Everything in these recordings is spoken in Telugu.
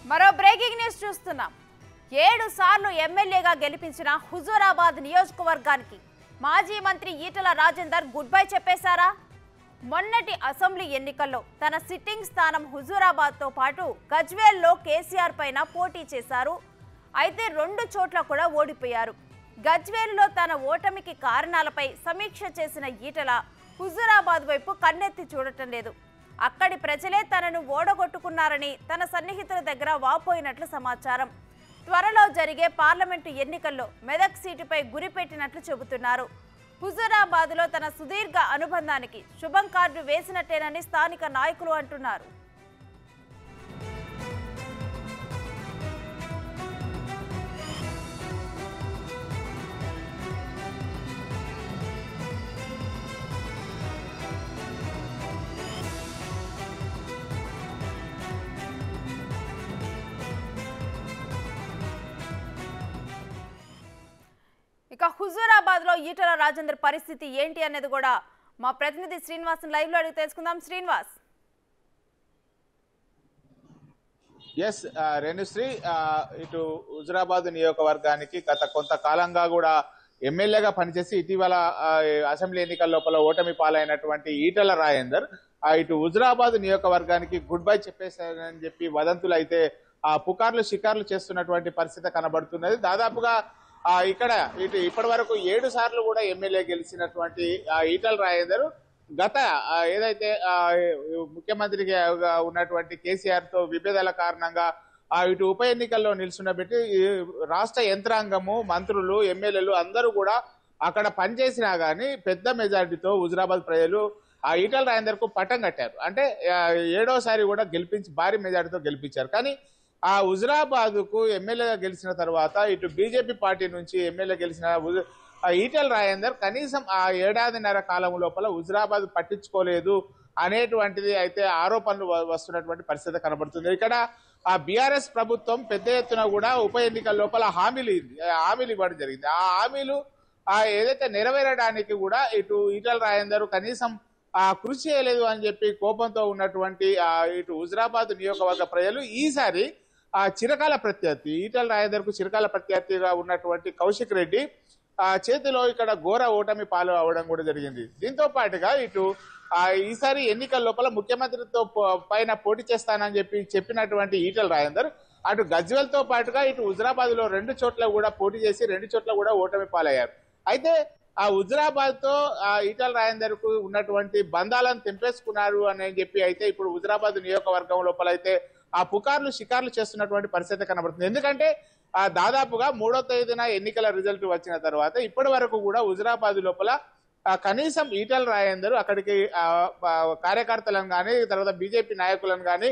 మరో బ్రేకింగ్ న్యూస్ చూస్తున్నాం. 7 సార్లు ఎమ్మెల్యేగా గెలిపించిన హుజూరాబాద్ నియోజకవర్గానికి మాజీ మంత్రి ఈటల రాజేందర్ గుడ్ బై చెప్పేశారా? మొన్నటి అసెంబ్లీ ఎన్నికల్లో తన సిట్టింగ్ స్థానం హుజూరాబాద్తో పాటు గజ్వేల్లో కేసీఆర్ పైన పోటీ చేశారు. అయితే 2 చోట్ల కూడా ఓడిపోయారు. గజ్వేల్లో తన ఓటమికి కారణాలపై సమీక్ష చేసిన ఈటల హుజూరాబాద్ వైపు కన్నెత్తి చూడటం లేదు. అక్కడి ప్రజలే తనను ఓడగొట్టుకున్నారని తన సన్నిహితుల దగ్గర వాపోయినట్లు సమాచారం. త్వరలో జరిగే పార్లమెంటు ఎన్నికల్లో మెదక్ సీటుపై గురిపెట్టినట్లు చెబుతున్నారు. హుజూరాబాద్లో తన సుదీర్ఘ అనుబంధానికి శుభం కార్డు వేసినట్టేనని స్థానిక నాయకులు అంటున్నారు. ఇక హుజూరాబాద్ లో ఈటల రాజేందర్ పరిస్థితి ఏంటి అనేది కూడా మా ప్రతినిధి శ్రీనివాస్ లైవ్ లో అడిగి తెలుసుకుందాం. శ్రీనివాస్. ఎస్ రేణుశ్రీ, ఇటు హుజూరాబాద్ నియోజకవర్గానికి గత కొంతకాలంగా కూడా ఎమ్మెల్యేగా పనిచేసి ఇటీవల అసెంబ్లీ ఎన్నికల లోపల ఓటమి పాలైనటువంటి ఈటల రాజేందర్ ఇటు హుజూరాబాద్ నియోజకవర్గానికి గుడ్ బై చెప్పేశారని చెప్పి వదంతులు అయితే పుకార్లు షికార్లు చేస్తున్నటువంటి పరిస్థితి కనబడుతున్నది. దాదాపుగా ఇక్కడ ఇటు ఇప్పటి వరకు 7 సార్లు కూడా ఎమ్మెల్యే గెలిచినటువంటి ఈటల రాజేందర్ గత ఏదైతే ముఖ్యమంత్రిగా ఉన్నటువంటి కేసీఆర్ తో విభేదాల కారణంగా ఇటు ఉప ఎన్నికల్లో నిల్చున్నబెట్టి రాష్ట్ర యంత్రాంగము, మంత్రులు, ఎమ్మెల్యేలు అందరూ కూడా అక్కడ పనిచేసినా గానీ పెద్ద మెజారిటీతో హుజూరాబాద్ ప్రజలు ఈటల రాజేందర్ కు పట్టం కట్టారు. అంటే 7వసారి కూడా గెలిపించి భారీ మెజారిటీతో గెలిపించారు. కానీ హుజూరాబాద్ కు ఎమ్మెల్యేగా గెలిచిన తర్వాత ఇటు బీజేపీ పార్టీ నుంచి ఎమ్మెల్యే గెలిచిన ఈటల రాజేందర్ కనీసం 1.5 ఏడాదిన్నర కాలం లోపల హుజూరాబాద్ పట్టించుకోలేదు అనేటువంటిది అయితే ఆరోపణలు వస్తున్నటువంటి పరిస్థితి కనబడుతుంది. ఇక్కడ బీఆర్ఎస్ ప్రభుత్వం పెద్ద ఎత్తున కూడా ఉప ఎన్నికల లోపల హామీలు ఇవ్వడం జరిగింది. ఆ హామీలు ఏదైతే నెరవేరడానికి కూడా ఇటు ఈటల రాజేందర్ కనీసం కృషి చేయలేదు అని చెప్పి కోపంతో ఉన్నటువంటి ఇటు హుజూరాబాద్ నియోజకవర్గ ప్రజలు ఈసారి చిరకాల ప్రత్యర్థి ఈటల రాజేందర్ కు చిరకాల ప్రత్యర్థిగా ఉన్నటువంటి కౌశిక్ రెడ్డి చేతిలో ఇక్కడ ఘోర ఓటమి పాలు అవడం కూడా జరిగింది. దీంతో పాటుగా ఇటు ఈసారి ఎన్నికల లోపల ముఖ్యమంత్రితో పైన పోటీ చేస్తానని చెప్పినటువంటి ఈటల రాజేందర్ అటు గజ్వేల్ తో పాటుగా ఇటు హుజూరాబాద్ లో 2 చోట్ల కూడా పోటీ చేసి 2 చోట్ల కూడా ఓటమి పాలయ్యారు. అయితే హుజూరాబాద్ తో ఈటల రాజేందర్ కు ఉన్నటువంటి బంధాలను తెంపేసుకున్నారు అని చెప్పి అయితే ఇప్పుడు హుజూరాబాద్ నియోజకవర్గం లోపల అయితే పుకార్లు షికార్లు చేస్తున్నటువంటి పరిస్థితి కనబడుతుంది. ఎందుకంటే దాదాపుగా 3వ తేదీన ఎన్నికల రిజల్ట్ వచ్చిన తర్వాత ఇప్పటి వరకు కూడా హుజూరాబాద్ లోపల కనీసం ఈటల రాజేందర్ అక్కడికి కార్యకర్తలను కానీ తర్వాత బీజేపీ నాయకులను కానీ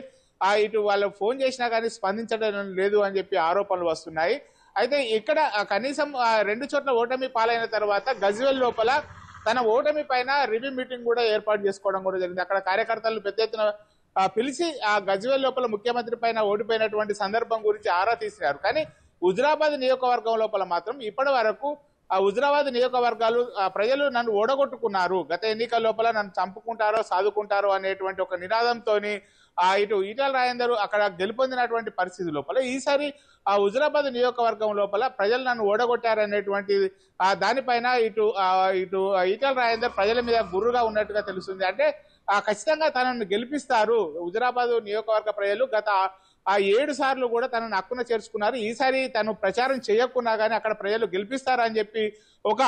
ఇటు వాళ్ళు ఫోన్ చేసినా కానీ స్పందించడం లేదు అని చెప్పి ఆరోపణలు వస్తున్నాయి. అయితే ఇక్కడ కనీసం 2 చోట్ల ఓటమి పాలైన తర్వాత గజ్వేల్ లోపల తన ఓటమి పైన రివ్యూ మీటింగ్ కూడా ఏర్పాటు చేసుకోవడం కూడా జరిగింది. అక్కడ కార్యకర్తలను పెద్ద ఎత్తున పిలిచి గజ్వేల్ లోపల ముఖ్యమంత్రి పైన ఓడిపోయినటువంటి సందర్భం గురించి ఆరా తీసినారు. కానీ హుజూరాబాద్ నియోజకవర్గం లోపల మాత్రం ఇప్పటి వరకు హుజూరాబాద్ నియోజకవర్గాలు ప్రజలు నన్ను ఓడగొట్టుకున్నారు, గత ఎన్నికల లోపల నన్ను చంపుకుంటారో సాదుకుంటారో అనేటువంటి ఒక నినాదంతోని ఇటు ఈటల రాజేందర్ అక్కడ గెలుపొందినటువంటి పరిస్థితి లోపల ఈసారి హుజూరాబాద్ నియోజకవర్గం లోపల ప్రజలు నన్ను ఓడగొట్టారనేటువంటి దానిపైన ఇటు ఈటల రాజేందర్ ప్రజల మీద గుర్రుగా ఉన్నట్టుగా తెలుస్తుంది. అంటే ఖచ్చితంగా తనను గెలిపిస్తారు హుజూరాబాద్ నియోజకవర్గ ప్రజలు. గత 7 సార్లు కూడా తనను హక్కున చేర్చుకున్నారు. ఈసారి తను ప్రచారం చేయకున్నా గానీ అక్కడ ప్రజలు గెలిపిస్తారని చెప్పి ఒక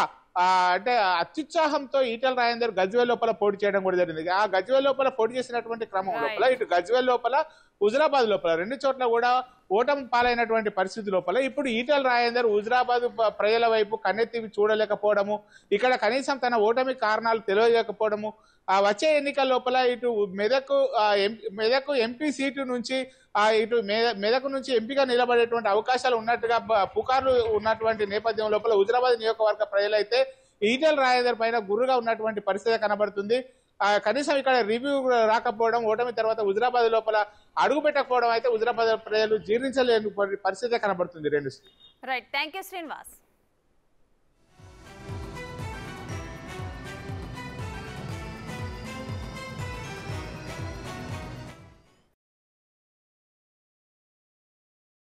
అంటే అత్యుత్సాహంతో ఈటల రాజేందర్ గజ్వేల్ లోపల పోటీ చేయడం కూడా జరిగింది. ఆ గజ్వేల్ లోపల పోటీ చేసినటువంటి క్రమం లోపల ఇటు గజ్వేల్ లోపల హుజూరాబాద్ లోపల 2 చోట్ల కూడా ఓటమి పాలైనటువంటి పరిస్థితి లోపల ఇప్పుడు ఈటల రాజేందర్ హుజూరాబాద్ ప్రజల వైపు కన్నెత్తి చూడలేకపోవడము, ఇక్కడ కనీసం తన ఓటమి కారణాలు తెలియజేయకపోవడము, వచ్చే ఎన్నికల లోపల ఇటు మెదక్ ఎంపీ సీటు నుంచి ఇటు మెదక్ నుంచి ఎంపీగా నిలబడేటువంటి అవకాశాలు ఉన్నట్టుగా పుకార్లు ఉన్నటువంటి నేపథ్యం లోపల హుజూరాబాద్ నియోజకవర్గ ప్రజలైతే ఈటల రాజేందర్ పైన గుర్రుగా ఉన్నటువంటి పరిస్థితి కనబడుతుంది. కనీసం ఇక్కడ రివ్యూ రాకపోవడం, ఓటమి తర్వాత హుజూరాబాద్ లోపల అడుగు పెట్టకపోవడం అయితే హుజూరాబాద్ ప్రజలు జీర్ణించలేని పరిస్థితి కనబడుతుంది. Right, thank you Srinivas.